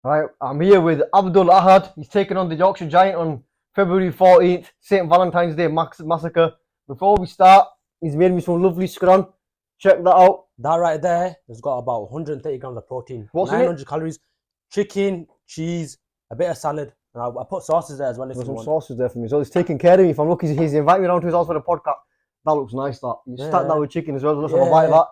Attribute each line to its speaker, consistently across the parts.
Speaker 1: Right, I'm here with Abdul Ahad. He's taking on the Yorkshire Giant on February 14th, St. Valentine's Day Massacre. Before we start, he's made me some lovely scran. Check that out.
Speaker 2: That right there has got about 130 grams of protein,
Speaker 1: What's in
Speaker 2: 900 calories, chicken, cheese, a bit of salad. And I put sauces there as well if
Speaker 1: There's
Speaker 2: you
Speaker 1: some
Speaker 2: want.
Speaker 1: sauces there for me. So he's taking care of me. If I'm lucky, he's inviting me around to his house for the podcast. That looks nice, that. You stack that with chicken as well. Let's have a bite of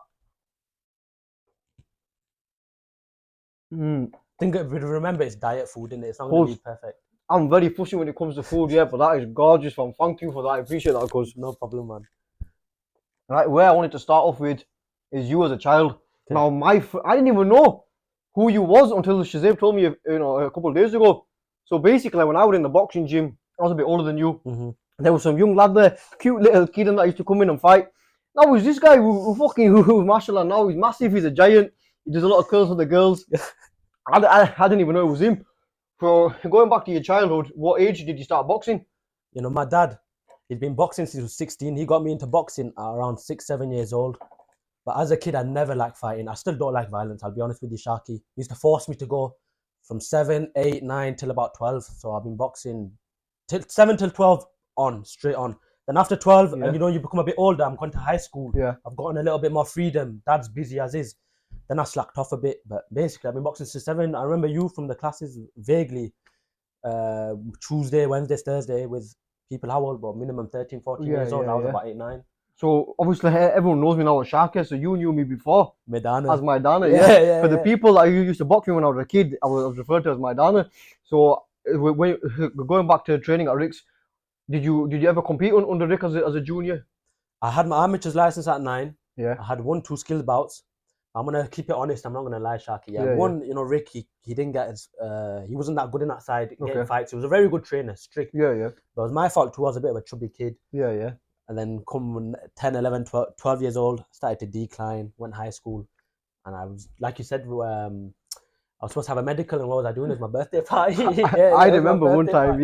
Speaker 1: that.
Speaker 2: Think remember it's diet food, innit? It's not going to be perfect.
Speaker 1: I'm very fussy when it comes to food, yeah, but that is gorgeous, man. Thank you for that. I appreciate that, cuz.
Speaker 2: No problem, man.
Speaker 1: Right, where I wanted to start off with is you as a child. Okay. Now, I didn't even know who you was until Shazib told me, a couple of days ago. So basically, when I was in the boxing gym, I was a bit older than you.
Speaker 2: Mm-hmm.
Speaker 1: There was some young lad there, cute little kid, and that used to come in and fight. Now, was this guy who mashallah, now he's massive, he's a giant. He does a lot of curls for the girls. I didn't even know it was him. So, going back to your childhood, what age did you start boxing?
Speaker 2: You know, my dad, he's been boxing since he was 16. He got me into boxing at around 6, 7 years old. But as a kid, I never liked fighting. I still don't like violence, I'll be honest with you, Sharky. He used to force me to go from 7, 8, 9 till about 12. So I've been boxing till 7 till 12 straight on. Then after 12, and you know, you become a bit older, I'm going to high school. Yeah. I've gotten a little bit more freedom. Dad's busy as is. Then I slacked off a bit, but basically I've been boxing since 7. I remember you from the classes vaguely, Tuesday, Wednesday, Thursday with people how old, bro? Minimum 13, 14 years old. I was about 8, 9. So
Speaker 1: obviously everyone knows me now as Sharky, so you knew me before.
Speaker 2: Maidana.
Speaker 1: As Maidana, For the people that used to box me when I was a kid, I was referred to as Maidana. So when, going back to training at Rick's, did you ever compete under Rick as a junior?
Speaker 2: I had my amateur's license at 9.
Speaker 1: Yeah.
Speaker 2: I had 1, 2 skill bouts. I'm gonna keep it honest. I'm not gonna lie, Sharky. You know, Rick, he didn't get his. He wasn't that good in that side getting fights. He was a very good trainer, strict.
Speaker 1: But it
Speaker 2: was my fault too. I was a bit of a chubby kid. And then come 10, 11, 12 years old, started to decline. Went high school, and I was like you said. I was supposed to have a medical, and what was I doing? It was my birthday party.
Speaker 1: I remember one time.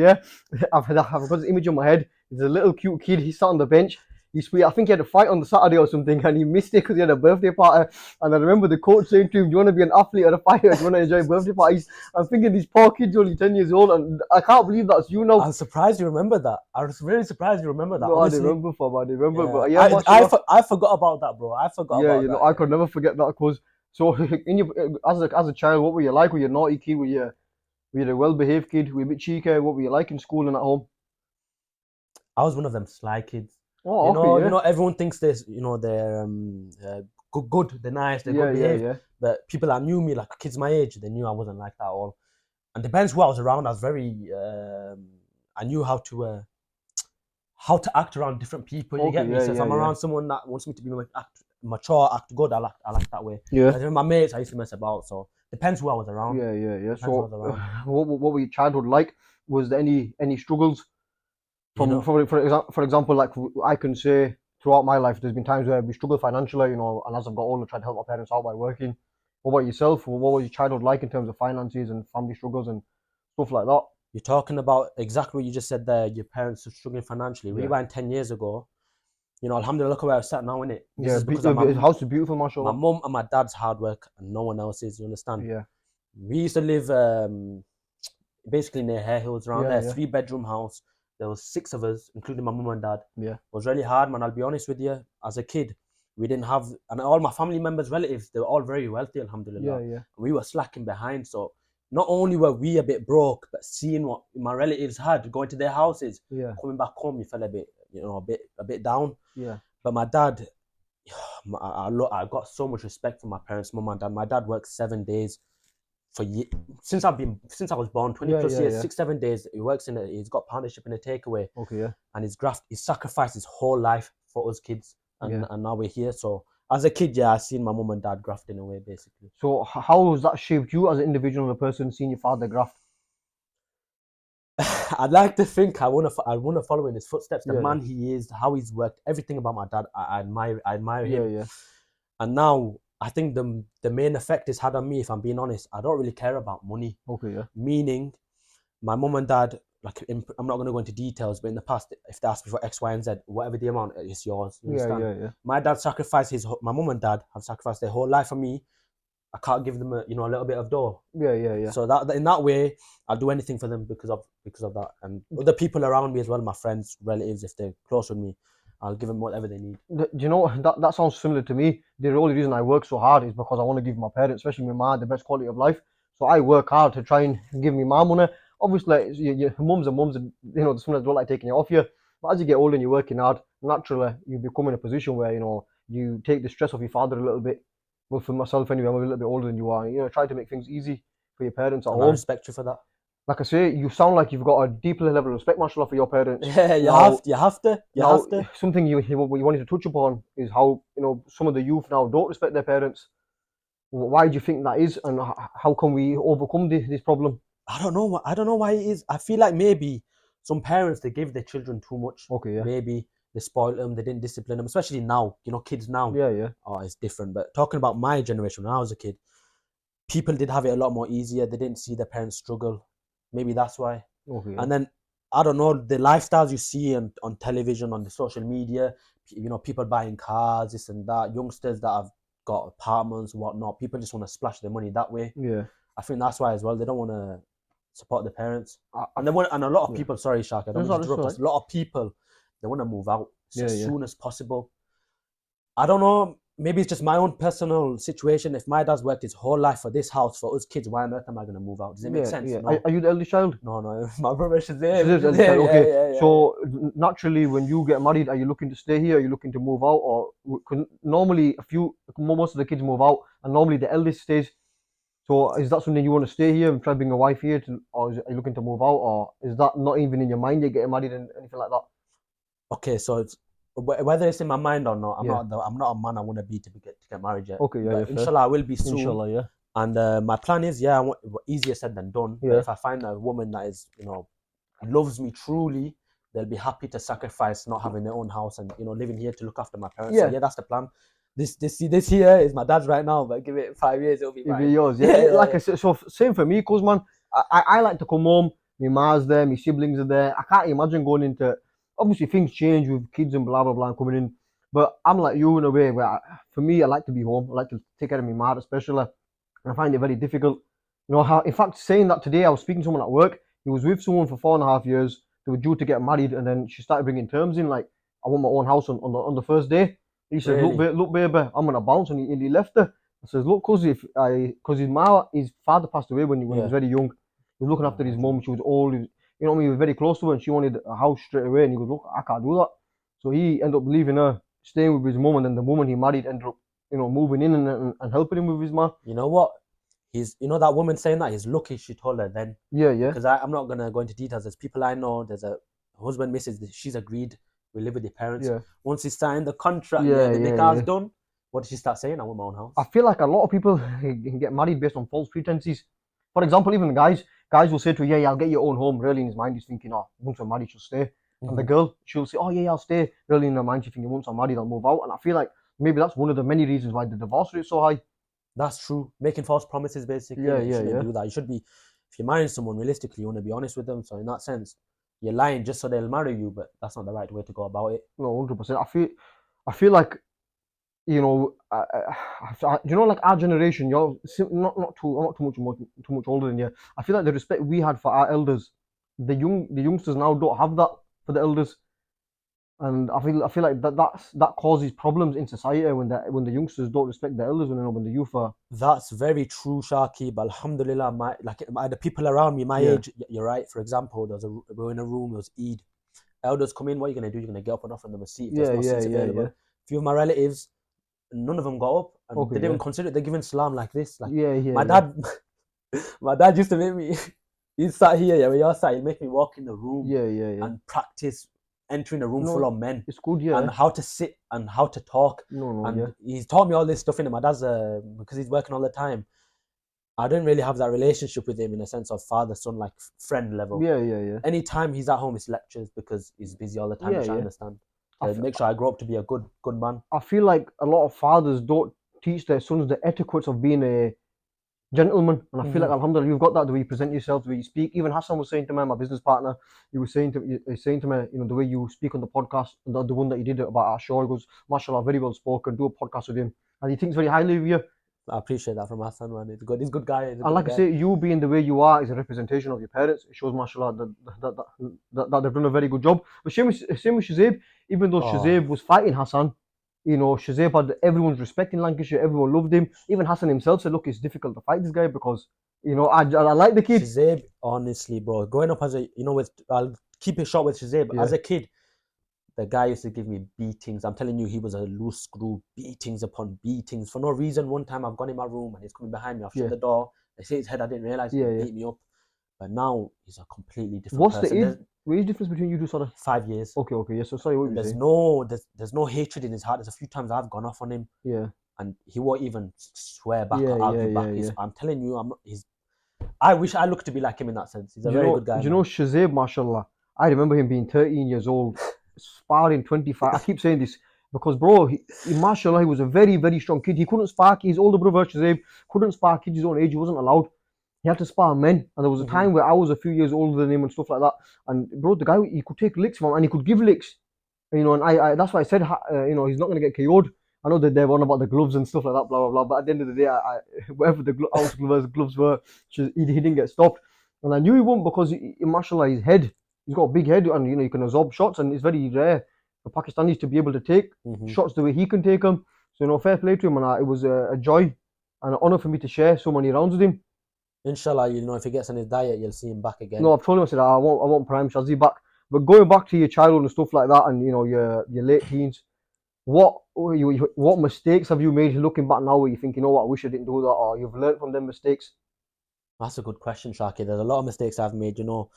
Speaker 1: I've got this image in my head. There's a little cute kid. He sat on the bench. I think he had a fight on the Saturday or something, and he missed it because he had a birthday party. And I remember the coach saying to him, "Do you want to be an athlete or a fighter? Do you want to enjoy birthday parties?" I'm thinking these poor kids only 10 years old, and I can't believe that's you now.
Speaker 2: I'm surprised you remember that. I was really surprised you remember that.
Speaker 1: No, I remember, but
Speaker 2: I forgot about that, bro. I forgot about that.
Speaker 1: I could never forget that. Cause so as a child, what were you like? Were you a naughty kid? Were you a well-behaved kid? Were you a bit cheeky? What were you like in school and at home?
Speaker 2: I was one of them sly kids.
Speaker 1: Oh,
Speaker 2: you know, everyone thinks this. You know, they're good, they're nice, they're good behaved. But people that knew me, like kids my age, they knew I wasn't like that at all. And depends who I was around. I was very, I knew how to act around different people. You get me? So if I'm around someone that wants me to be mature, act good, I like that way. With my mates, I used to mess about. So depends who I was around.
Speaker 1: So what were your childhood like? Was there any struggles? For example, like I can say throughout my life, there's been times where we struggle financially, you know, and as I've got older, I tried to help my parents out by working. What about yourself? What was your childhood like in terms of finances and family struggles and stuff like that?
Speaker 2: You're talking about exactly what you just said there. Your parents are struggling financially. Rewind 10 years ago, you know, alhamdulillah, look where I sat now, innit?
Speaker 1: The house is beautiful, mashallah.
Speaker 2: My mum and my dad's hard work and no one else's, you understand? We used to live basically near Hare Hills around there, 3-bedroom house. There was 6 of us, including my mum and dad. It was really hard, man. I'll be honest with you. As a kid, we didn't have, and all my family members, relatives, they were all very wealthy, alhamdulillah. We were slacking behind. So not only were we a bit broke, but seeing what my relatives had, going to their houses, coming back home, you felt a bit, you know, a bit down. But my dad, I got so much respect for my parents, mum and dad. My dad works 7 days. Since I was born, 20 plus years, 6, 7 days. He works he's got partnership in a takeaway. And he's sacrificed his whole life for us kids, and now we're here. So as a kid, I seen my mum and dad grafting away, basically.
Speaker 1: So how has that shaped you as an individual and a person, seeing your father graft?
Speaker 2: I'd like to think I want to follow in his footsteps. The man he is, how he's worked, everything about my dad, I admire him. And now I think the main effect it's had on me, if I'm being honest, I don't really care about money. Meaning, my mum and dad, like, I'm not going to go into details, but in the past, if they asked me for X, Y, and Z, whatever the amount, it's yours. You understand? My dad sacrificed my mum and dad have sacrificed their whole life for me. I can't give them a little bit of dough.
Speaker 1: Yeah.
Speaker 2: So that in that way, I'll do anything for them because of that, and other people around me as well, my friends, relatives, if they're close with me, I'll give them whatever they need.
Speaker 1: Do you know that sounds similar to me? The only reason I work so hard is because I want to give my parents, especially my mom, the best quality of life. So I work hard to try and give me my money. Obviously, your mums and mums, and sometimes don't like taking it off you. But as you get older and you're working hard, naturally you become in a position where you take the stress off your father a little bit. Well, for myself anyway, I'm a little bit older than you are. Try to make things easy for your parents at
Speaker 2: And I
Speaker 1: home.
Speaker 2: respect you for that.
Speaker 1: Like I say, you sound like you've got a deep level of respect, mashallah, for your parents.
Speaker 2: Yeah, you have to.
Speaker 1: Something you wanted to touch upon is how some of the youth now don't respect their parents. Why do you think that is, and how can we overcome this problem?
Speaker 2: I don't know why it is. I feel like maybe some parents, they give their children too much.
Speaker 1: Okay, yeah.
Speaker 2: Maybe they spoil them, they didn't discipline them, especially now. Kids now.
Speaker 1: Yeah.
Speaker 2: Oh, it's different. But talking about my generation, when I was a kid, people did have it a lot more easier. They didn't see their parents struggle. Maybe that's why.
Speaker 1: Okay.
Speaker 2: And then I don't know, the lifestyles you see on television, on the social media, people buying cars, this and that, youngsters that have got apartments, whatnot. People just want to splash their money that way.
Speaker 1: Yeah.
Speaker 2: I think that's why as well. They don't want to support their parents, and a lot of people. Sorry, Shark, I don't want to interrupt us. A lot of people, they want to move out as soon as possible. I don't know. Maybe it's just my own personal situation. If my dad's worked his whole life for this house, for us kids, why on earth am I going to move out? Does it make sense?
Speaker 1: Yeah.
Speaker 2: No.
Speaker 1: Are you the eldest child?
Speaker 2: No. My brother Shazam.
Speaker 1: Okay. So naturally, when you get married, are you looking to stay here? Are you looking to move out? Or normally, most of the kids move out, and normally the eldest stays. So is that something you want to stay here and try to bring a wife here, or are you looking to move out, or is that not even in your mind? You're getting married and anything like that?
Speaker 2: Okay, so it's whether it's in my mind or not. I'm not a man I want to be to get married yet.
Speaker 1: Okay, yeah,
Speaker 2: inshallah, I will be soon.
Speaker 1: Inshallah, yeah.
Speaker 2: And my plan is, easier said than done.
Speaker 1: Yeah.
Speaker 2: But if I find a woman that is, loves me truly, they'll be happy to sacrifice not having their own house and living here to look after my parents.
Speaker 1: Yeah.
Speaker 2: So, that's the plan. This here is my dad's right now, but give it 5 years, it'll be mine.
Speaker 1: It'll be yours. Yeah. Like I said, so same for me, cause man, I like to come home. My ma's there, my siblings are there. I can't imagine going into. Obviously, things change with kids and blah blah blah coming in, but I'm like you in a way where, for me, I like to be home. I like to take care of my mom, especially, and I find it very difficult. In fact, saying that today, I was speaking to someone at work. He was with someone for 4.5 years. They were due to get married, and then she started bringing terms in like, I want my own house on the first day. He said,
Speaker 2: Really?
Speaker 1: look, baby, I'm gonna bounce, and he left her. I says, look, cause his father passed away when he was very young. He was looking after his mum. She was old. He was very close to her, and she wanted a house straight away. And he goes, look, I can't do that. So he ended up leaving her, staying with his mum, and then the woman he married ended up, moving in and helping him with his man.
Speaker 2: You know what? He's, that woman saying that, he's lucky she told her then.
Speaker 1: Yeah.
Speaker 2: Because I'm not gonna go into details. There's people I know. There's a husband, missus. She's agreed. We live with their parents.
Speaker 1: Yeah.
Speaker 2: Once he signed the contract, the nikah's done. What did she start saying? I want my own house.
Speaker 1: I feel like a lot of people can get married based on false pretenses. For example, even guys will say to you, I'll get your own home. Really, in his mind, he's thinking, once I'm married, she'll stay. Mm-hmm. And the girl, she'll say, I'll stay. Really, in her mind, she's thinking, once I'm married, I'll move out. And I feel like maybe that's one of the many reasons why the divorce rate is so high.
Speaker 2: That's true. Making false promises, basically. You shouldn't do that. You should be, if you're marrying someone, realistically, you want to be honest with them. So in that sense, you're lying just so they'll marry you, but that's not the right way to go about it.
Speaker 1: No, 100%. I feel like, like our generation, you're not too much older than you. I feel like the respect we had for our elders, the youngsters now don't have that for the elders, and I feel like that causes problems in society when the youngsters don't respect the elders when the youth are.
Speaker 2: That's very true, Sharky. But alhamdulillah, the people around me, my age, you're right. For example, we were in a room, it was Eid. Elders come in, what are you gonna do? You're gonna get up and offer them a seat. There's no seats available. A few of my relatives, none of them got up, and they didn't consider it. They're giving salam like this. Like my dad, my dad used to make me. He sat here, where you're sat. He'd make me walk in the room, and practice entering a room full of men.
Speaker 1: It's good,
Speaker 2: and how to sit and how to talk. He's taught me all this stuff. My dad's because he's working all the time. I didn't really have that relationship with him in a sense of father son, like friend level.
Speaker 1: Yeah.
Speaker 2: Anytime he's at home, it's lectures because he's busy all the time. Which I understand. Make sure I grow up to be a good man. I
Speaker 1: feel like a lot of fathers don't teach their sons the etiquettes of being a gentleman, and I feel like alhamdulillah, you've got that, the way you present yourself, the way you speak. Even Hassan was saying to me, my business partner, he was saying to me, the way you speak on the podcast, the one that you did about our show, he goes, mashallah, very well spoken, do a podcast with him, and he thinks very highly of you.
Speaker 2: I appreciate that from Hassan, man. He's good. He's a good guy.
Speaker 1: And like I say, you being the way you are is a representation of your parents. It shows, mashallah, that they've done a very good job. But same with Shazib, even though Shazib was fighting Hassan, you know, Shazib had everyone's respect in Lancashire. Everyone loved him. Even Hassan himself said, look, it's difficult to fight this guy because, you know, I like the kid.
Speaker 2: Shazib, honestly, bro, growing up as a, you know, I'll keep it short with Shazib. As a kid, the guy used to give me beatings. I'm telling you, he was a loose screw, beatings upon beatings. For no reason, one time I've gone in my room and he's coming behind me. I've shut the door. I see his head, I didn't realize he beat me up. But now he's a completely different person.
Speaker 1: What's the difference between you two, sort of?
Speaker 2: 5 years.
Speaker 1: Okay, yes. So sorry, what were you saying?
Speaker 2: There's no hatred in his heart. There's a few times I've gone off on him.
Speaker 1: Yeah.
Speaker 2: And he won't even swear back or argue back. I'm telling you, I wish I looked to be like him in that sense. He's a very good guy.
Speaker 1: Do you know Shazib, mashallah? I remember him being 13 years old, sparring 25. I keep saying this because, bro, he mashallah, he was a very, very strong kid. He couldn't spar his older brother, Shazib, couldn't spar kids his own age. He wasn't allowed. He had to spar men. And there was a time where I was a few years older than him and stuff like that. And, bro, the guy, he could take licks from him and he could give licks. You know, and I that's why I said, you know, he's not going to get KO'd. I know that they're on about the gloves and stuff like that, blah, blah, blah. But at the end of the day, whatever the gloves were, he didn't get stopped. And I knew he wouldn't because, mashallah, his head, he's got a big head and, you know, he can absorb shots. And it's very rare for Pakistanis to be able to take shots the way he can take them. So, you know, fair play to him. And it was a joy and an honour for me to share so many rounds with him.
Speaker 2: Inshallah, you know, if he gets on his diet, you'll see him back again.
Speaker 1: No, I've told him, I said, I want Prime Shazzy back. But going back to your childhood and stuff like that and, you know, your late teens, what mistakes have you made looking back now where you think, you know what, I wish I didn't do that, or you've learned from them mistakes?
Speaker 2: That's a good question, Sharky. There's a lot of mistakes I've made, you know.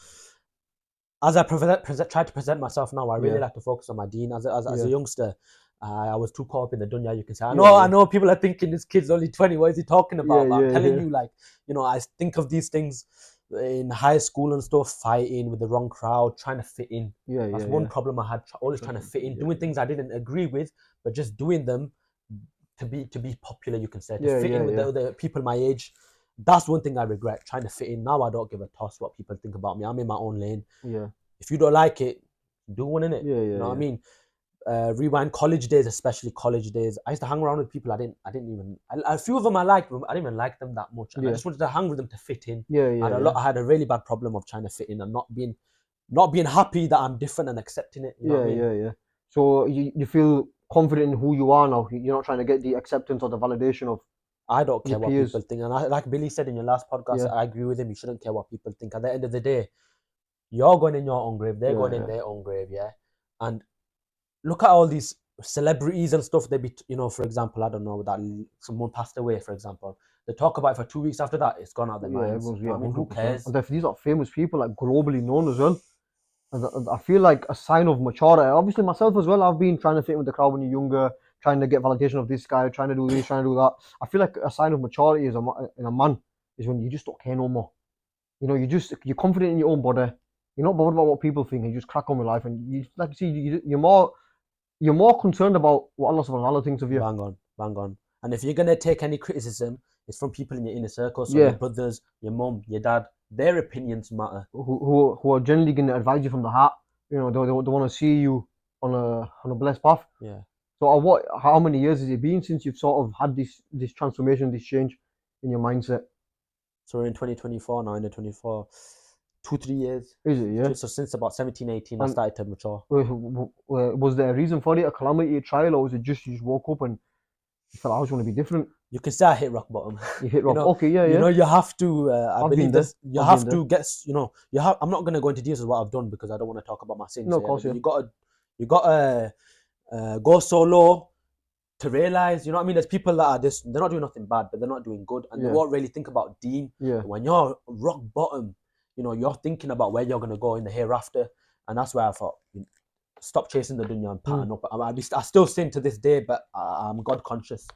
Speaker 2: As I try to present myself now, I really like to focus on my deen. As a youngster, I was too caught up in the dunya, you can say. I know people are thinking this kid's only 20, what is he talking about? But I'm telling you, like, you know, I think of these things in high school and stuff, fighting with the wrong crowd, trying to fit in. That's one problem I had, always trying to fit in, doing things I didn't agree with, but just doing them to be popular, you can say, to fit in with the other people my age. That's one thing I regret, trying to fit in. Now I don't give a toss what people think about me. I'm in my own lane. If you don't like it, do one in it. You know what I mean? Rewind college days, especially college days. I used to hang around with people a few of them I liked, but I didn't even like them that much. And I just wanted to hang with them to fit in. I had a really bad problem of trying to fit in and not being happy that I'm different and accepting it. You know what I mean?
Speaker 1: So you feel confident in who you are now. You're not trying to get the acceptance or the validation of.
Speaker 2: I don't care what people think. And like Billy said in your last podcast, I agree with him. You shouldn't care what people think. At the end of the day, you're going in your own grave. They're going in their own grave, And look at all these celebrities and stuff. They be, you know, for example, I don't know, that someone passed away, for example. They talk about it for 2 weeks after that. It's gone out of their minds. I mean, who cares?
Speaker 1: And these are famous people, like globally known as well. And I feel like a sign of maturity. Obviously, myself as well. I've been trying to fit in with the crowd when you're younger, trying to get validation of this guy, trying to do this, trying to do that. I feel like a sign of maturity in a man is when you just don't care no more. You know, you're confident in your own body. You're not bothered about what people think. You just crack on with life, and you're more concerned about what Allah subhanahu wa ta'ala thinks of you.
Speaker 2: Bang on. And if you're gonna take any criticism, it's from people in your inner circle, so your brothers, your mum, your dad. Their opinions matter.
Speaker 1: Who are generally gonna advise you from the heart. You know, they want to see you on a blessed path. So how many years has it been since you've sort of had this transformation, this change in your mindset?
Speaker 2: So we're in 2024 now, in the 24. 2-3 years.
Speaker 1: Is it, yeah?
Speaker 2: So since about 17, 18, I started to mature.
Speaker 1: Was there a reason for it, a calamity, a trial, or was it just you just woke up and you felt I was going to be different?
Speaker 2: You can say I hit rock bottom.
Speaker 1: You hit rock.
Speaker 2: Okay, You know, you have to. I believe this. You have to get. You know, you have. I'm not going to go into details of what I've done because I don't want to talk about my sins.
Speaker 1: No, of course,
Speaker 2: You got to go so low to realize. You know what I mean? There's people that are just. They're not doing nothing bad, but they're not doing good, and they won't really think about deen. When you're rock bottom, you know, you're thinking about where you're going to go in the hereafter. And that's where I thought, stop chasing the dunya and pattern up. I still sin to this day, but I'm God conscious.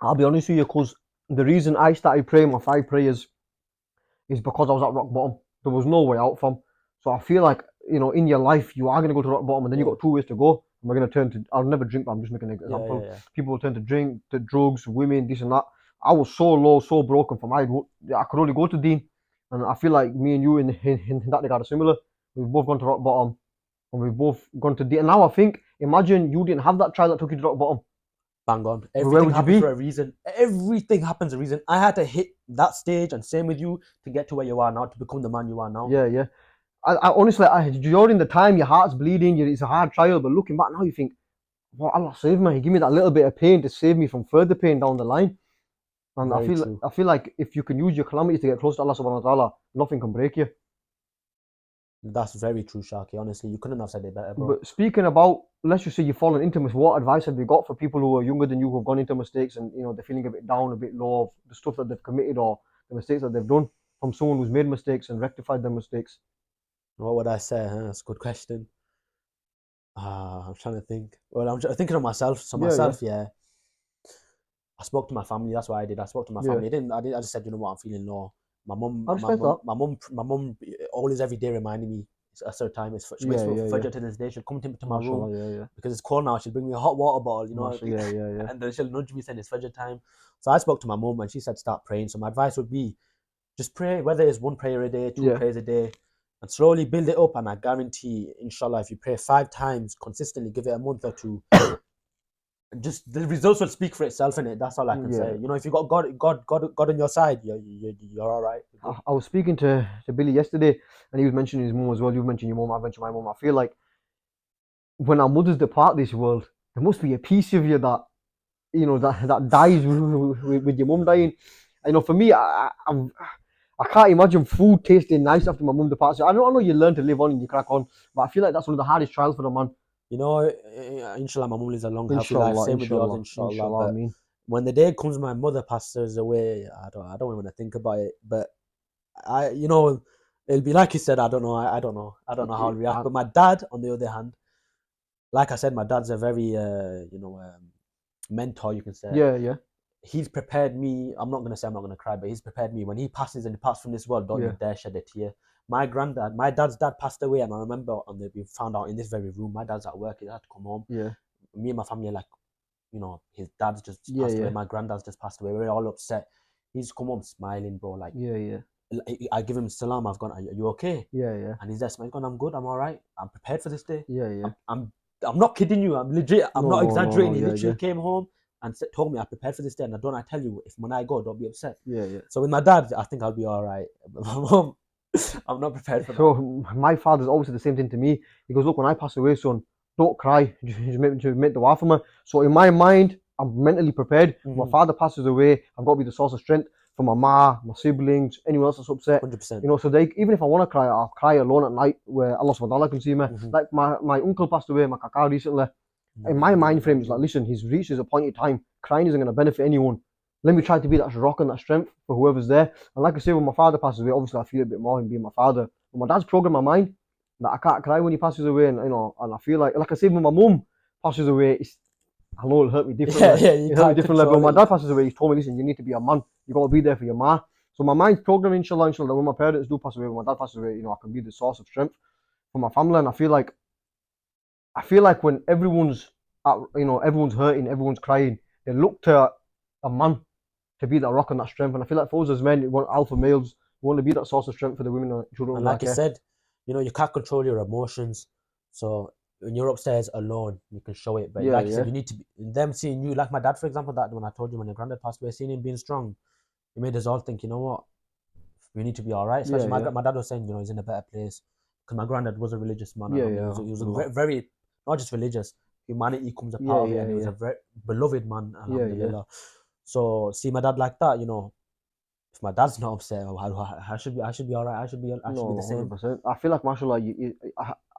Speaker 1: I'll be honest with you, because the reason I started praying my 5 prayers is because I was at rock bottom. There was no way out from. So I feel like, you know, in your life, you are going to go to rock bottom and then you've got 2 ways to go. And we're going to turn to, I'll never drink, but I'm just making an example. People will turn to drink, to drugs, women, this and that. I was so low, so broken from I could only go to deen. And I feel like me and you in that regard are similar. We've both gone to rock bottom and we've both gone to deen. And now I think, imagine you didn't have that trial that took you to rock bottom.
Speaker 2: Bang on.
Speaker 1: Where
Speaker 2: Everything
Speaker 1: would you
Speaker 2: happens
Speaker 1: be?
Speaker 2: for a reason. Everything happens for a reason. I had to hit that stage, and same with you, to get to where you are now, to become the man you are now.
Speaker 1: Yeah. I honestly, during the time, your heart's bleeding, it's a hard trial, but looking back now, you think, well, Allah saved me. He gave me that little bit of pain to save me from further pain down the line. And
Speaker 2: Very true.
Speaker 1: I feel like if you can use your calamities to get close to Allah subhanahu wa ta'ala, nothing can break you.
Speaker 2: That's very true, Sharky. Honestly, you couldn't have said it better, bro.
Speaker 1: But speaking about, let's just say you've fallen into mistakes, what advice have you got for people who are younger than you, who have gone into mistakes and, you know, they're feeling a bit down, a bit low of the stuff that they've committed or the mistakes that they've done, from someone who's made mistakes and rectified their mistakes?
Speaker 2: What would I say? That's a good question. I'm trying to think. Well, I'm thinking of myself. So yeah. I spoke to my family. That's what I did. I spoke to my family. I just said, you know what, I'm feeling low. My mum always every day reminding me a certain time. She wakes me up for Fajr to this day. She'll come to my room because it's cold now. She'll bring me a hot water bottle, you know. And then she'll nudge me saying it's Fajr time. So I spoke to my mum and she said start praying. So my advice would be just pray, whether it's 1 prayer a day, 2 prayers a day, and slowly build it up. And I guarantee, inshallah, if you pray 5 times consistently, give it a month or 2. Just the results will speak for itself, innit? That's all I can say. You know, if you got God on your side, you're all right.
Speaker 1: I was speaking to Billy yesterday, and he was mentioning his mum as well. You mentioned your mum, I mentioned my mum. I feel like when our mothers depart this world, there must be a piece of you that, you know, that dies with your mum dying. You know, for me, I can't imagine food tasting nice after my mum departs. I know you learn to live on and you crack on, but I feel like that's one of the hardest trials for the man.
Speaker 2: You know, inshallah, my mum lives a long, healthy life. Same with yours, inshallah. But when the day comes, my mother passes away. I don't want to think about it. But you know, it'll be like you said. I don't know how I'll react. But my dad, on the other hand, like I said, my dad's a very, mentor, you can say.
Speaker 1: Yeah.
Speaker 2: He's prepared me. I'm not gonna say I'm not gonna cry, but he's prepared me when he passes and departs from this world. Don't you dare shed a tear. My dad's dad passed away, and I remember we found out in this very room. My dad's at work; he had to come home.
Speaker 1: Yeah.
Speaker 2: Me and my family are like, you know, his dad's just passed away. My granddad's just passed away. We're all upset. He's come home smiling, bro. Like, I give him salam. I've gone, are you okay?
Speaker 1: Yeah.
Speaker 2: And he's there smiling. I'm good. I'm all right. I'm prepared for this day.
Speaker 1: Yeah.
Speaker 2: I'm not kidding you. I'm legit. I'm not exaggerating. He literally came home and told me I prepared for this day. And I tell you, if when I go, don't be upset.
Speaker 1: Yeah.
Speaker 2: So with my dad, I think I'll be all right. But my mom, I'm not prepared for that.
Speaker 1: So my father's always said the same thing to me. He goes, look, when I pass away, son, don't cry. Just make the dua for me. So in my mind, I'm mentally prepared. When my father passes away, I've got to be the source of strength for my ma, my siblings, anyone else that's upset.
Speaker 2: 100%.
Speaker 1: You know, so even if I want to cry, I'll cry alone at night where Allah subhanahu wa ta'ala can see me. Like my uncle passed away, my kaka recently. In my mind frame, it's like, listen, he's reached his appointed time. Crying isn't going to benefit anyone. Let me try to be that rock and that strength for whoever's there. And like I say, when my father passes away, obviously I feel a bit more him being my father. But my dad's programmed my mind that I can't cry when he passes away, and you know, and I feel like I say, when my mum passes away, I know it'll hurt me differently.
Speaker 2: It hurt me differently.
Speaker 1: When my dad passes away, he's told me, listen, you need to be a man. You got to be there for your ma. So my mind's programmed, inshallah, that when my parents do pass away, when my dad passes away, you know, I can be the source of strength for my family. And I feel like when everyone's hurting, everyone's crying, they look to a man to be that rock and that strength. And I feel like for us as men, we want alpha males, we want to be that source of strength for the women and children.
Speaker 2: And like you said, you know, you can't control your emotions. So when you're upstairs alone, you can show it. But like you said, you need to be them seeing you. Like my dad, for example, that when I told you when your granddad passed away, seeing him being strong, it made us all think, you know what, we need to be all right. Especially my dad was saying, you know, he's in a better place. Because my granddad was a religious man. He was a very, not just religious, humanity comes a part of it. And he was a very beloved man. Alhamdulillah. So see my dad like that, you know, if my dad's not upset, I should be all right. I should be the same.
Speaker 1: 100%. I feel like, mashallah,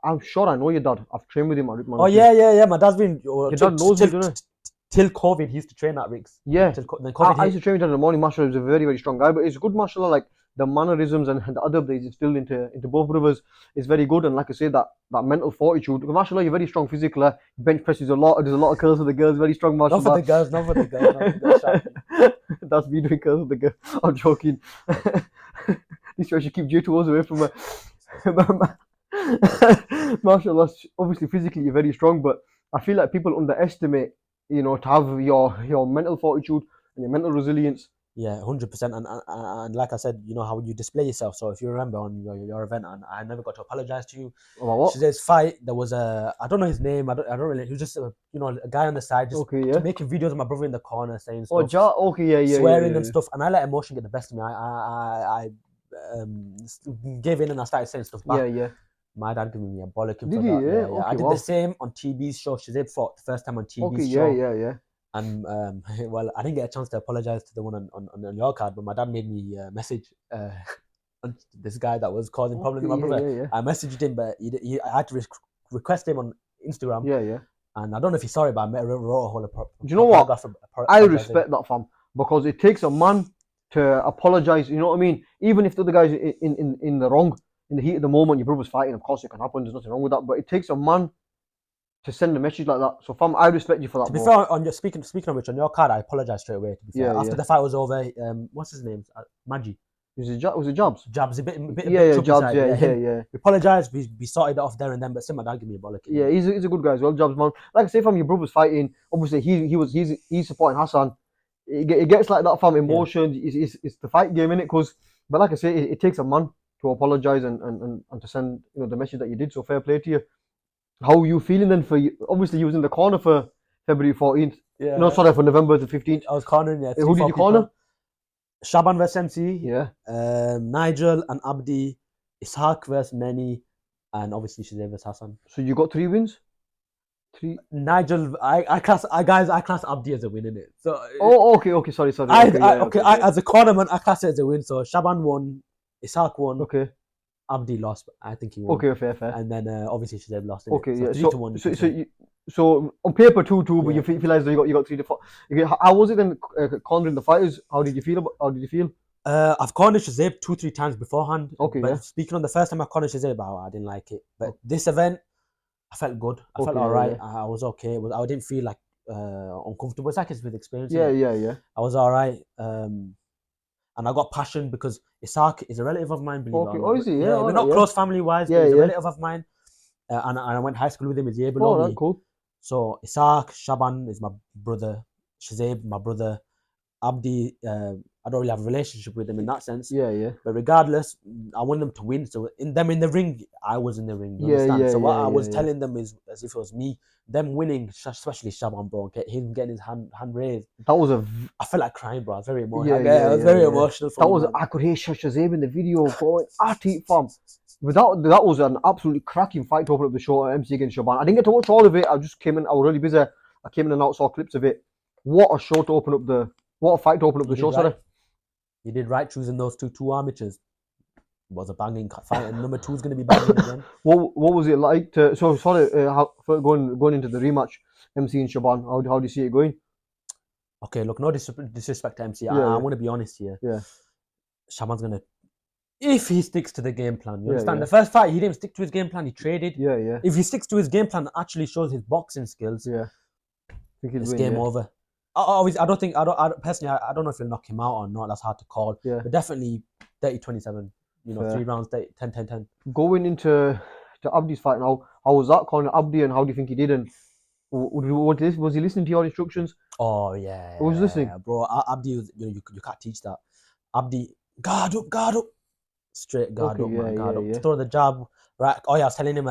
Speaker 1: I'm sure I know your dad. I've trained with him at Rickman.
Speaker 2: Oh yeah. My dad's been.
Speaker 1: Your dad knows me, doesn't he?
Speaker 2: Till COVID, he used to train at Rick's.
Speaker 1: Yeah.
Speaker 2: Then COVID
Speaker 1: I used to train with him in the morning. Mashallah, he's a very, very strong guy. But it's good, mashallah, like the mannerisms and the adab that he's instilled into both brothers is very good. And like I say, that mental fortitude. Mashallah, you're very strong physically. Bench presses a lot. There's a lot of curls for the girls. Very strong, mashallah.
Speaker 2: Not for the girls.
Speaker 1: That's me doing curls with the girl. I'm joking. This way I should keep J2Os away from her. Mashallah, obviously physically you're very strong, but I feel like people underestimate, you know, to have your mental fortitude and your mental resilience
Speaker 2: Yeah, 100%. And like I said, you know how you display yourself. So if you remember on your event, and I never got to apologize to you.
Speaker 1: About what?
Speaker 2: Shazaib's fight, there was I don't know his name. I don't really. He was just a guy on the side, just making videos of my brother in the corner saying stuff. Swearing and stuff. And I let emotion get the best of me. I gave in and I started saying stuff back. My dad gave me a bollocking for that.
Speaker 1: Yeah.
Speaker 2: I did the same on TB's show. Shazaib fought the first time on TB's show.
Speaker 1: Yeah.
Speaker 2: And well, I didn't get a chance to apologize to the one on your card, but my dad made me message this guy that was causing problems with my brother. I messaged him, but I had to request him on Instagram.
Speaker 1: Yeah.
Speaker 2: And I don't know if he saw it, but I wrote a whole.
Speaker 1: Do you know what? I respect that, fam, because it takes a man to apologize. You know what I mean? Even if the other guy's in the wrong, in the heat of the moment, your brother's fighting. Of course, it can happen. There's nothing wrong with that. But it takes a man to send a message like that. So, fam, I respect you for that.
Speaker 2: To be fair, on your speaking of which, on your card, I apologized straight away. To be fair, after the fight was over, what's his name? Maggi.
Speaker 1: Was it Jabs?
Speaker 2: Jabs, a bit
Speaker 1: Jabs, yeah.
Speaker 2: We apologized. We sorted it off there and then, but still, my dad gave me a bollock.
Speaker 1: Yeah, he's a good guy as well, Jabs, man. Like I say, fam, your brother's fighting. Obviously, he's supporting Hassan. It gets like that, fam. Emotion. It's the fight game, innit? But like I say, it takes a man to apologize and to send the message that you did. So fair play to you. How are you feeling then? Obviously, you was in the corner for February 14th.
Speaker 2: Yeah.
Speaker 1: No, sorry, for November the 15th.
Speaker 2: I was cornering. Yeah.
Speaker 1: Who did you corner?
Speaker 2: Shaban vs MC.
Speaker 1: Yeah.
Speaker 2: Nigel and Abdi. Ishaq versus Neni, and obviously Shazaib versus Hassan.
Speaker 1: So you got 3 wins. 3.
Speaker 2: Nigel, I class Abdi as a win, innit? So.
Speaker 1: Okay. Sorry.
Speaker 2: As a cornerman, I class it as a win. So Shaban won, Ishaq won.
Speaker 1: Okay.
Speaker 2: Abdi lost, but I think he won.
Speaker 1: Okay, fair.
Speaker 2: And then obviously Shazaib lost.
Speaker 1: Okay,
Speaker 2: so
Speaker 1: yeah.
Speaker 2: 3-1.
Speaker 1: So on paper 2-2, but you feel like you got 3-4. How was it then cornering the fighters? How did you feel?
Speaker 2: I've cornered Shazaib 2-3 times beforehand.
Speaker 1: Okay,
Speaker 2: but speaking on the first time I cornered Shazaib, I didn't like it. But this event, I felt good. I felt alright. I was okay. I didn't feel like uncomfortable. It's like it's with experience.
Speaker 1: Yeah.
Speaker 2: I was alright. And I got passion because Ishaq is a relative of mine. Believe it or not.
Speaker 1: Oh, is he? Yeah,
Speaker 2: we're not close family wise, but he's a relative of mine. And I went high school with him. He's a year below me.
Speaker 1: Cool.
Speaker 2: So Ishaq, Shaban is my brother. Shazaib, my brother. Abdi, I don't really have a relationship with them in that sense.
Speaker 1: Yeah.
Speaker 2: But regardless, I want them to win. So in the ring, I was in the ring. You understand? So what I was telling them is as if it was me. Them winning, especially Shaban, bro, him getting his hand raised. I felt like crying, bro. I was very emotional. I was very emotional.
Speaker 1: I could hear Shazaib in the video going at it, fam. But that was an absolutely cracking fight to open up the show at MC against Shaban. I didn't get to watch all of it. I just came in. I was really busy. I came in and out, saw clips of it. What a fight to open up the show. Sorry.
Speaker 2: You did right choosing those two amateurs. It was a banging fight, and number 2 is going to be banging again.
Speaker 1: What was it like to? So sorry, going into the rematch, MC and Shaban. How do you see it going?
Speaker 2: Okay, look, no disrespect to MC. I want to be honest here.
Speaker 1: Yeah.
Speaker 2: Shaban's gonna, if he sticks to the game plan. You understand? The first fight, he didn't stick to his game plan. He traded.
Speaker 1: Yeah.
Speaker 2: If he sticks to his game plan, actually shows his boxing skills.
Speaker 1: Yeah.
Speaker 2: It's game over. Personally, I don't know if he'll knock him out or not. That's hard to call.
Speaker 1: Yeah.
Speaker 2: But definitely 30-27. 3 rounds, 10-10-10.
Speaker 1: Going into Abdi's fight now, how was that calling Abdi and how do you think he did? And was he listening to your instructions?
Speaker 2: Oh yeah.
Speaker 1: Who was listening?
Speaker 2: Bro, Abdi was, you can't teach that. Abdi, guard up. Straight guard up. Throw the jab. Right. Oh yeah, I was telling him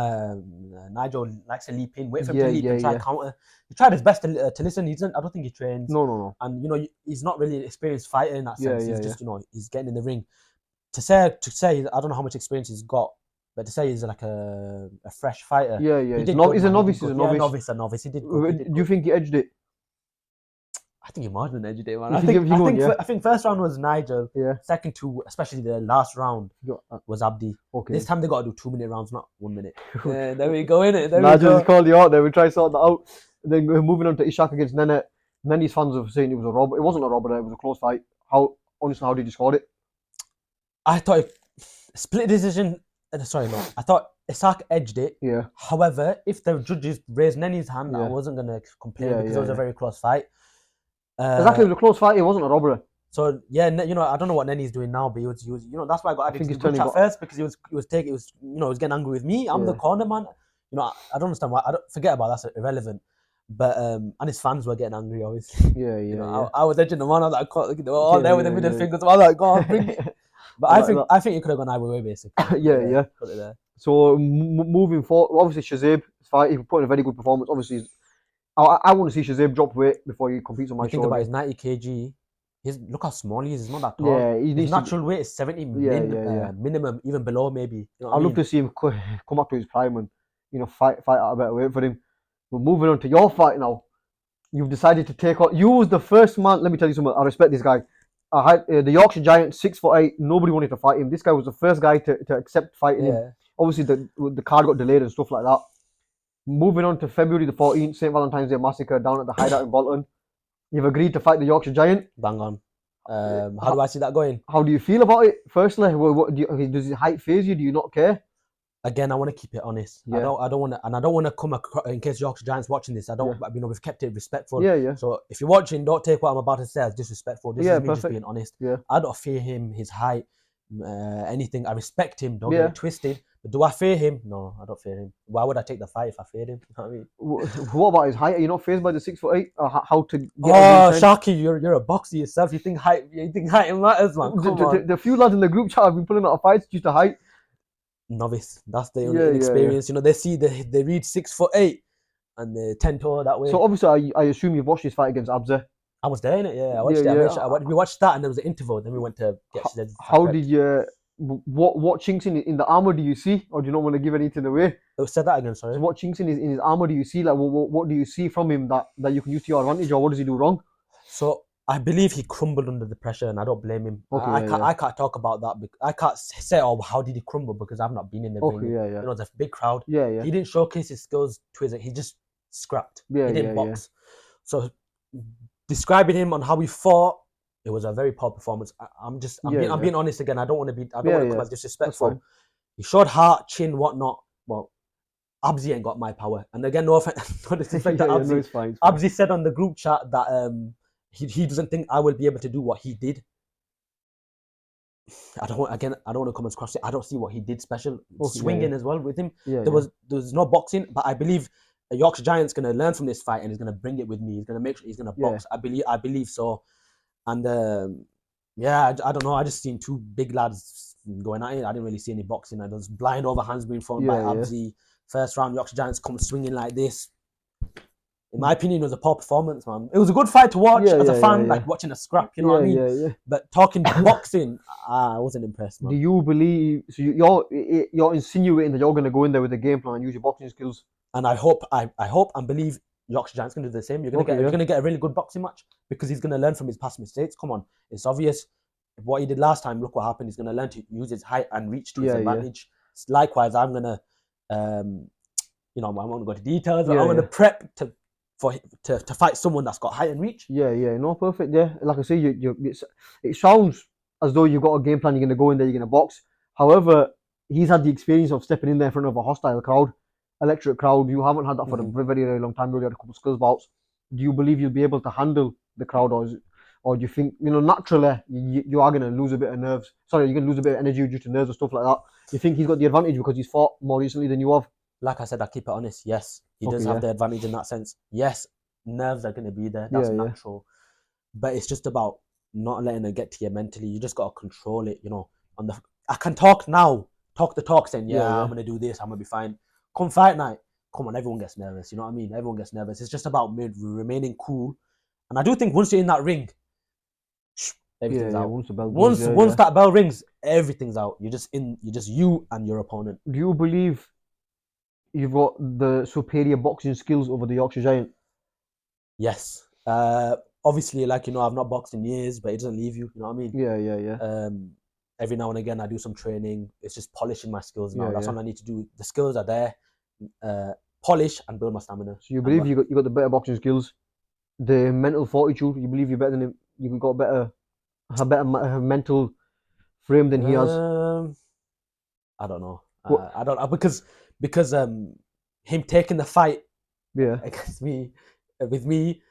Speaker 2: Nigel likes to leap in, wait for him to leap and try counter. He tried his best to listen. I don't think he trains.
Speaker 1: No.
Speaker 2: And he's not really an experienced fighter in that sense. He's just he's getting in the ring. To say I don't know how much experience he's got, but to say he's like a fresh fighter.
Speaker 1: Yeah. He's a novice. He's a
Speaker 2: novice. He did good.
Speaker 1: Do you think he edged it?
Speaker 2: I think he marginally edged it, man. I think first round was Nigel.
Speaker 1: Yeah.
Speaker 2: Second 2, especially the last round, was Abdi.
Speaker 1: Okay.
Speaker 2: This time they got to do 2-minute rounds, not 1 minute. There we go, innit?
Speaker 1: Nigel called you out there. We try to sort that out. Then moving on to Ishaq against Nene. Nene's fans were saying it was a robber. It wasn't a robber. It was a close fight. How did you score it?
Speaker 2: I thought split decision. Sorry, no. I thought Ishaq edged it.
Speaker 1: Yeah.
Speaker 2: However, if the judges raised Nene's hand, I wasn't gonna complain because it was a very close fight.
Speaker 1: Exactly, it was a close fight. It wasn't a robbery.
Speaker 2: So yeah, I don't know what Nene's doing now, but he was that's why I got added to the group chat first because he was getting angry with me. I'm the corner man. I don't understand why. I don't forget about that. That's irrelevant. But and his fans were getting angry, obviously.
Speaker 1: Yeah,
Speaker 2: You know,
Speaker 1: yeah.
Speaker 2: I was edging them on. I was like, they were all
Speaker 1: Yeah,
Speaker 2: there with the
Speaker 1: yeah,
Speaker 2: middle
Speaker 1: yeah.
Speaker 2: fingers. I was like, go on, bring it. But
Speaker 1: Like
Speaker 2: I think it could have gone either way, basically.
Speaker 1: yeah, yeah.
Speaker 2: Put it there.
Speaker 1: So moving forward, obviously Shazib, he put in a very good performance. Obviously, I want to see Shazib drop weight before he competes on my
Speaker 2: You think
Speaker 1: show
Speaker 2: about
Speaker 1: again.
Speaker 2: his 90 kg. Look how small he is. He's not that tall.
Speaker 1: Yeah, he
Speaker 2: His
Speaker 1: needs to.
Speaker 2: natural weight is 70
Speaker 1: Yeah.
Speaker 2: minimum, even below maybe. You know what
Speaker 1: I'd
Speaker 2: I
Speaker 1: love
Speaker 2: mean?
Speaker 1: to see him come up to his prime and fight out a better weight for him. But moving on to your fight now, you've decided to take on. You was the first man. Let me tell you something. I respect this guy. I had the Yorkshire Giant, 6'8". Nobody wanted to fight him. This guy was the first guy to accept fighting him.
Speaker 2: Yeah.
Speaker 1: Obviously, the card got delayed and stuff like that. Moving on to February the 14th, St. Valentine's Day Massacre down at the Hideout in Bolton. You've agreed to fight the Yorkshire Giant.
Speaker 2: Bang on. How do I see that going?
Speaker 1: How do you feel about it? Firstly, does his height phase you? Do you not care?
Speaker 2: Again, I want to keep it honest.
Speaker 1: Yeah.
Speaker 2: I don't want to, and I don't want to come across, in case Yorkshire Giants watching this. I don't, we've kept it respectful.
Speaker 1: Yeah.
Speaker 2: So if you're watching, don't take what I'm about to say as disrespectful. This is me just being honest.
Speaker 1: Yeah.
Speaker 2: I don't fear him, his height, anything. I respect him. Don't get it twisted. But do I fear him? No, I don't fear him. Why would I take the fight if I feared him? You know what I mean?
Speaker 1: What about his height? Are you not phased by the 6'8"? How to get?
Speaker 2: Sharky, you're a boxer yourself. You think height matters, man? Come on.
Speaker 1: The few lads in the group chat have been pulling out of fights due to height.
Speaker 2: Novice. That's the only inexperience. You know, they read 6'8" and they tend to that way.
Speaker 1: So obviously, I assume you've watched his fight against Abza.
Speaker 2: I was there in it. Yeah, I watched it. We watched that, and there was an interval. Then we went to get.
Speaker 1: How did you? What chinks in the armor do you see, or do you not want to give anything away?
Speaker 2: Said that again, sorry.
Speaker 1: So what chinks in his armor do you see? Like, what do you see from him that you can use to your advantage, or what does he do wrong?
Speaker 2: So I believe he crumbled under the pressure, and I don't blame him. Okay, I can't talk about that. I can't say, how did he crumble, because I've not been in the ring.
Speaker 1: Yeah.
Speaker 2: You know, there's a big crowd.
Speaker 1: Yeah.
Speaker 2: He didn't showcase his skills to his. He just scrapped. He didn't box. So describing him on how he fought, it was a very poor performance. I'm being honest again. I don't want to come as disrespectful. He showed heart, chin, whatnot. Well, Abzi ain't got my power. And again, no offense, no disrespect to Abzi.
Speaker 1: It's fine.
Speaker 2: Abzi said on the group chat that he doesn't think I will be able to do what he did. I don't want to come across it. I don't see what he did special. Swinging as well with him. There was no boxing, but I believe a Yorkshire Giant's going to learn from this fight and he's going to bring it with me. He's going to make sure he's going to box. I believe so. And I don't know. I just seen two big lads going at it. I didn't really see any boxing. There was blind overhands being thrown by Abzi. First round, Yorkshire Giants come swinging like this. In my opinion, it was a poor performance, man. It was a good fight to watch as a fan, like watching a scrap. You know what I mean? Yeah. But talking boxing, I wasn't impressed, man.
Speaker 1: Do you believe? So you're insinuating that you're going to go in there with a game plan and use your boxing skills?
Speaker 2: And I hope and believe Yorkshire Giants can do the same. You're gonna get a really good boxing match because he's gonna learn from his past mistakes. Come on, it's obvious. What he did last time, look what happened. He's gonna learn to use his height and reach to his advantage. Likewise, I'm gonna, I won't go to details. But I'm gonna prep to fight someone that's got height and reach.
Speaker 1: Yeah, no, perfect. Yeah, like I say, it sounds as though you've got a game plan. You're gonna go in there, you're gonna box. However, he's had the experience of stepping in there in front of a hostile crowd. Electric crowd. You haven't had that for a very, very long time. You already had a couple of skills bouts. Do you believe you'll be able to handle the crowd, or do you think naturally you are going to lose a bit of nerves? Sorry, you're going to lose a bit of energy due to nerves and stuff like that. You think he's got the advantage because he's fought more recently than you have?
Speaker 2: Like I said, I keep it honest. Yes, he does have the advantage in that sense. Yes, nerves are going to be there. That's natural. But it's just about not letting it get to you mentally. You just got to control it. I can talk now, talk the talk, saying I'm going to do this. I'm going to be fine. Come fight night, come on, everyone gets nervous. You know what I mean? Everyone gets nervous. It's just about remaining cool. And I do think once you're in that ring, everything's out. Once that bell rings, everything's out. You're just you and your opponent.
Speaker 1: Do you believe you've got the superior boxing skills over the Yorkshire Giant?
Speaker 2: Yes. Obviously, I've not boxed in years, but it doesn't leave you. You know what I mean?
Speaker 1: Yeah.
Speaker 2: Every now and again, I do some training. It's just polishing my skills now. That's all I need to do. The skills are there. Polish and build my stamina.
Speaker 1: So you believe you got the better boxing skills, the mental fortitude. You believe you're better than him. You've got a better mental frame than he has.
Speaker 2: I don't know. I don't because him taking the fight against me with me.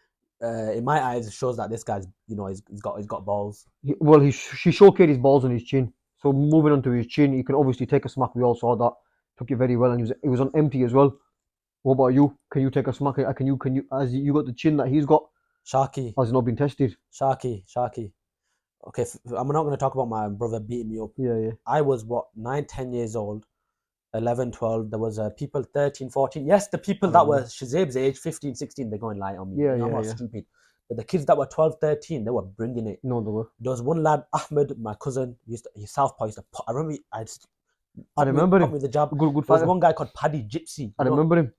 Speaker 2: In my eyes, it shows that this guy's, he's got balls.
Speaker 1: He showcased his balls on his chin. So moving on to his chin, you can obviously take a smack. We all saw that. Took it very well, and he was on empty as well. What about you? Can you take a smack? Can you as you got the chin that he's got?
Speaker 2: Sharky.
Speaker 1: Has it not been tested?
Speaker 2: Sharky. Okay, I'm not going to talk about my brother beating me up.
Speaker 1: Yeah.
Speaker 2: I was, 9, 10 years old, 11, 12. There was people 13, 14. Yes, the people that were Shazib's age, 15, 16, they're going light on me.
Speaker 1: Yeah,
Speaker 2: I'm not stupid. But the kids that were 12, 13, they were bringing it.
Speaker 1: No, they were.
Speaker 2: There was one lad, Ahmed, my cousin, he's southpaw. I remember
Speaker 1: I remember him.
Speaker 2: With the jab.
Speaker 1: Good
Speaker 2: There was one guy called Paddy Gypsy.
Speaker 1: I remember him.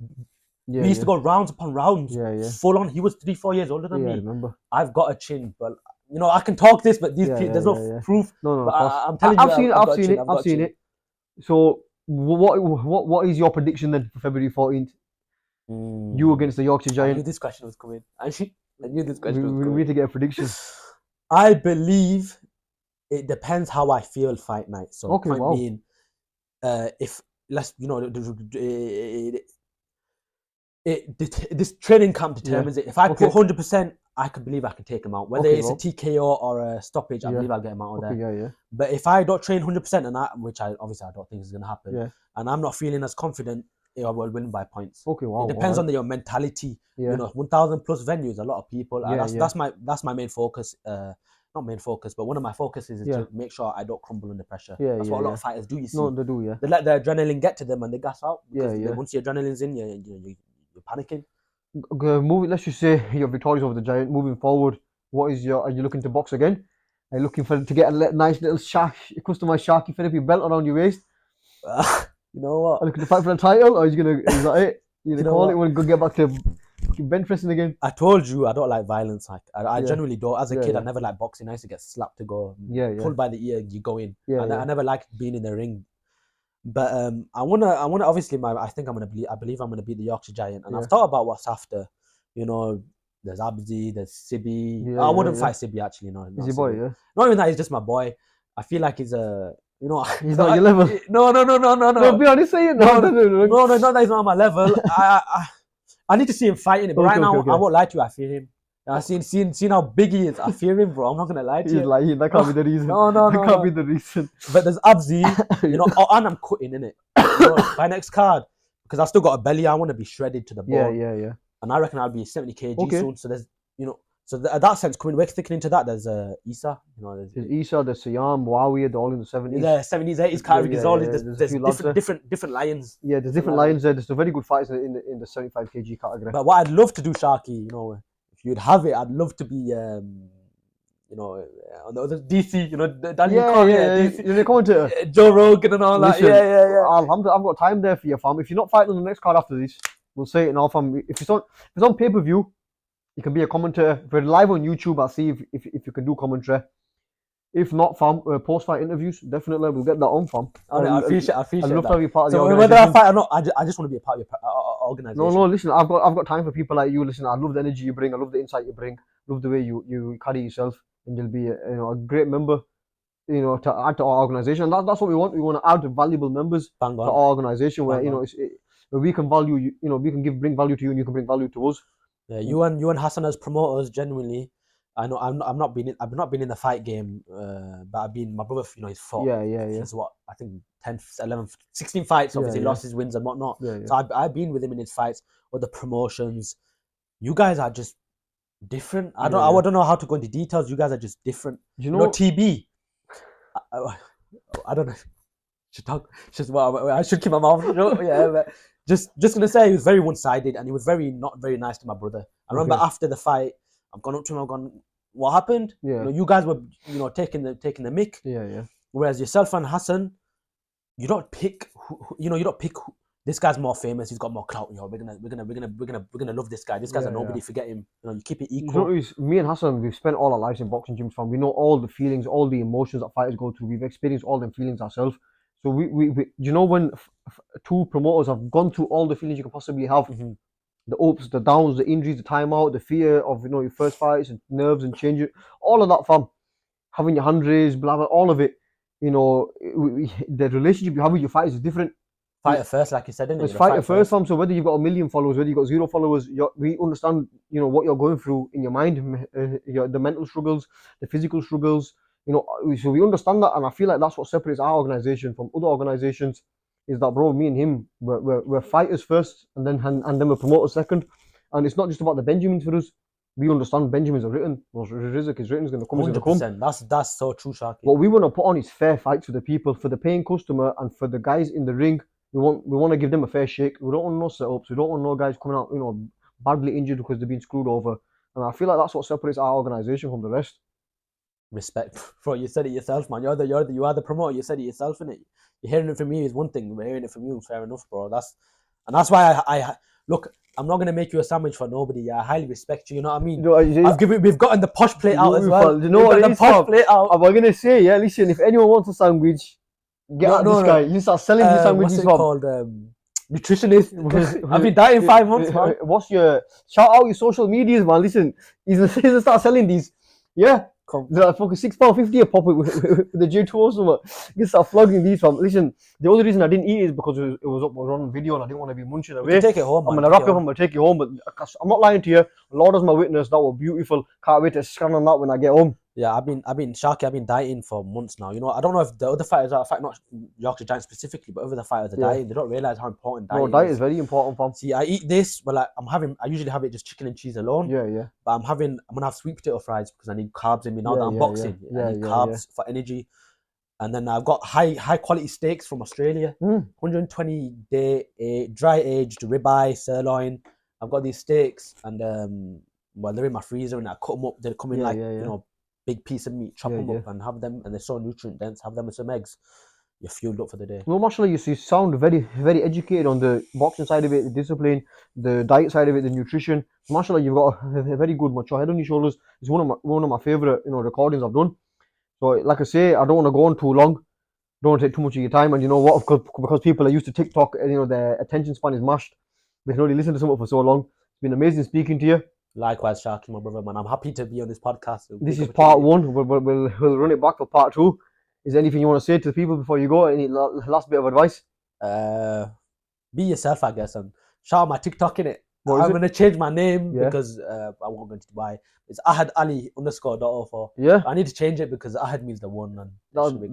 Speaker 1: Yeah,
Speaker 2: we used to go rounds upon rounds.
Speaker 1: Yeah.
Speaker 2: Full on. He was 3, 4 years older than me.
Speaker 1: I remember.
Speaker 2: I've got a chin, but I can talk this, but there's no proof.
Speaker 1: No,
Speaker 2: but I'm telling you,
Speaker 1: I've seen it. So what is your prediction then for February 14th? You against the Yorkshire Giant.
Speaker 2: I knew this question was coming. I knew this question was coming.
Speaker 1: We need to get a prediction.
Speaker 2: I believe it depends how I feel fight night. So
Speaker 1: okay,
Speaker 2: point being, if let's this training camp determines it. If I put 100%, I could believe I can take him out. Whether it's a TKO or a stoppage, I believe I'll get him out of there. But if I don't train 100%, and which I obviously I don't think is going to happen, and I'm not feeling as confident, I will win by points.
Speaker 1: Okay, wow.
Speaker 2: It depends on your mentality. 1,000 plus venues, a lot of people. That's my main focus. Not main focus, but one of my focuses is to make sure I don't crumble under pressure. That's what a lot of fighters do. You see,
Speaker 1: no, they do.
Speaker 2: They let the adrenaline get to them and they gas out.
Speaker 1: Once
Speaker 2: the adrenaline's in, you're panicking.
Speaker 1: Let's just say you're victorious over the Giant. Moving forward, are you looking to box again? Are you looking to get a nice little customized sharky-therapy belt around your waist?
Speaker 2: You know what?
Speaker 1: Are you looking to fight for the title, or is that it? You're gonna call it when you get back to bench pressing again?
Speaker 2: I told you I don't like violence. I generally don't. As a kid, I never liked boxing. I used to get slapped to go. Pulled by the ear, you go in. I never liked being in the ring. But I wanna obviously I believe I'm gonna beat the Yorkshire Giant, and I've thought about what's after. There's Abdi, there's Sibi. I wouldn't fight Sibi actually. No,
Speaker 1: he's your boy,
Speaker 2: Not even that. He's just my boy. I feel like he's a.
Speaker 1: He's not your level.
Speaker 2: No.
Speaker 1: No, be honest, say it. No,
Speaker 2: not that he's not on my level. I need to see him fighting it, but right now I won't lie to you. I fear him. I've seen how big he is. I fear him, bro. I'm not gonna lie to you.
Speaker 1: He's lying. That can't be the reason.
Speaker 2: No.
Speaker 1: That can't be the reason.
Speaker 2: But there's Abzi, and I'm cutting in it. My next card, because I've still got a belly. I want to be shredded to the bone.
Speaker 1: Yeah.
Speaker 2: And I reckon I'll be 70 kg soon. So there's, so that sense, we're sticking into that. There's Isa,
Speaker 1: there's Isa, there's Siam, Muawiyah, they're all in the 70s.
Speaker 2: Yeah, 70s, 80s, there's different lions.
Speaker 1: Yeah, there's different lions there. There's some very good fights in the 75 kg category.
Speaker 2: But what I'd love to do, Sharky, if you'd have it, I'd love to be, on the other DC, Daniel
Speaker 1: DC. You're the commentator.
Speaker 2: Joe Rogan and all that. Yeah.
Speaker 1: Alhamdulillah, I've got time there for you, fam. If you're not fighting on the next card after this, we'll say it now, fam. If it's on pay-per-view, you can be a commentator. If we're live on YouTube, I'll see if you can do commentary. If not, fam, post-fight interviews, definitely we'll get that on, fam.
Speaker 2: I appreciate
Speaker 1: I'd love to have you part of the
Speaker 2: organization. Whether I fight or not, I just want to be a part of your organization.
Speaker 1: No, listen, I've got time for people like you. Listen, I love the energy you bring. I love the insight you bring. I love the way you carry yourself, and you'll be a great member. To add to our organization, and that's what we want. We want to add valuable members to our organization, where where we can we can bring value to you, and you can bring value to us.
Speaker 2: Yeah, you and Hassan as promoters, genuinely. I know I've not been in the fight game, but I've been, my brother, he's fought.
Speaker 1: Yeah.
Speaker 2: Since I think 10, 11, 16 fights. Obviously, losses, wins, and whatnot. So I've been with him in his fights or the promotions. You guys are just different. I don't know how to go into details. You guys are just different. You know TB. I don't know. I should keep my mouth. But just gonna say he was very one-sided, and he was not very nice to my brother. I remember after the fight, I've gone up to him. I've gone, "What happened? You guys were taking the mick.
Speaker 1: Yeah.
Speaker 2: Whereas yourself and Hassan, you don't pick. You don't pick. This guy's more famous. He's got more clout. We're gonna love this guy. This guy's a nobody. Forget him. You keep it equal.
Speaker 1: Me and Hassan, we've spent all our lives in boxing gyms. Fam. We know all the feelings, all the emotions that fighters go through. We've experienced all them feelings ourselves. So we when two promoters have gone through all the feelings you can possibly have, the ups, the downs, the injuries, the timeout, the fear of your first fights and nerves and changing, all of that, fam. Having your hand raised, blah blah, all of it. The relationship you have with your fighters is different.
Speaker 2: Fighter first, like you said, isn't it?
Speaker 1: It's fighter first, fam. So whether you've got 1 million followers, whether you've got 0 followers, we understand, what you're going through in your mind, the mental struggles, the physical struggles. So we understand that, and I feel like that's what separates our organization from other organizations. is that, bro, me and him, we're fighters first, and then we're promoters second. And it's not just about the Benjamins for us. We understand Benjamins are written. Rizq is written, is going to come, is going to come.
Speaker 2: That's so true, Sharky.
Speaker 1: What we want to put on is fair fights for the people, for the paying customer, and for the guys in the ring. We want to give them a fair shake. We don't want no setups. We don't want no guys coming out, badly injured because they've been screwed over. And I feel like that's what separates our organisation from the rest.
Speaker 2: Respect, bro. You said it yourself, man. You are the promoter. You said it yourself, innit? You're hearing it from me is one thing. We're hearing it from you. Fair enough, bro. That's why I look. I'm not gonna make you a sandwich for nobody. I highly respect you. You know what I mean? We've gotten the posh plate out as well.
Speaker 1: You know what? The posh plate out. I'm gonna say, yeah. Listen, if anyone wants a sandwich, get out this guy. You start selling these sandwiches.
Speaker 2: What's it called? Nutritionist. I've been dieting 5 months, man.
Speaker 1: What's your shout out your social medias, man? Listen, he's gonna start selling these. Yeah. Like fucking £6.50 a pop with the J2 or something. You can start flogging these from. Listen, the only reason I didn't eat it is because it was on video and I didn't want to be munching away.
Speaker 2: Take it home, man.
Speaker 1: I'm gonna wrap it up. I'm gonna take it home, but I'm not lying to you. Lord is my witness. That was beautiful. Can't wait to scan on that when I get home.
Speaker 2: Yeah, I've been dieting for months now. You know, I don't know if the other fighters are not Yorkshire Giants specifically, but other fighters are dieting. They don't realize how important diet is.
Speaker 1: Diet is very important, fam.
Speaker 2: See, I eat this, but I usually have it just chicken and cheese alone.
Speaker 1: Yeah.
Speaker 2: But I'm gonna have sweet potato fries because I need carbs in me now that I'm boxing. I need carbs for energy. And then I've got high quality steaks from Australia, 120 day dry aged ribeye, sirloin. I've got these steaks and they're in my freezer and I cut them up. They come in big piece of meat, chop them up and have them, and they're so nutrient dense. Have them with some eggs. You're fueled up for the day.
Speaker 1: Well, mashallah, you sound very, very educated on the boxing side of it, the discipline, the diet side of it, the nutrition. Mashallah, you've got a very good mature head on your shoulders. It's one of my favorite, recordings I've done. So, like I say, I don't want to go on too long. Don't want to take too much of your time. And you know what? Because people are used to TikTok, their attention span is mashed. They can only listen to something for so long. It's been amazing speaking to you.
Speaker 2: Likewise, Sharky, my brother, man. I'm happy to be on this podcast.
Speaker 1: This is part 1. We'll run it back for part 2. Is there anything you want to say to the people before you go? Any last bit of advice?
Speaker 2: Be yourself, I guess, and shout out my TikTok in it. I'm going to change my name because I won't go into Dubai. It's Ahad Ali _.04.
Speaker 1: Yeah.
Speaker 2: I need to change it because Ahad means the one. And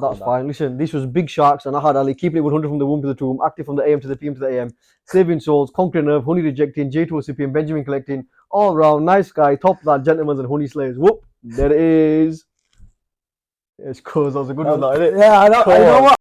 Speaker 1: that's fine. Listen, this was Big Sharks and Ahad Ali, keeping it 100 from the womb to the tomb, active from the AM to the PM to the AM, saving souls, conquering nerve, honey rejecting, J2 recipient, Benjamin collecting, all round, nice guy, top lad, gentlemen and honey slayers. Whoop, there it is. It's cause that was a good one, isn't it?
Speaker 2: Yeah, I know what.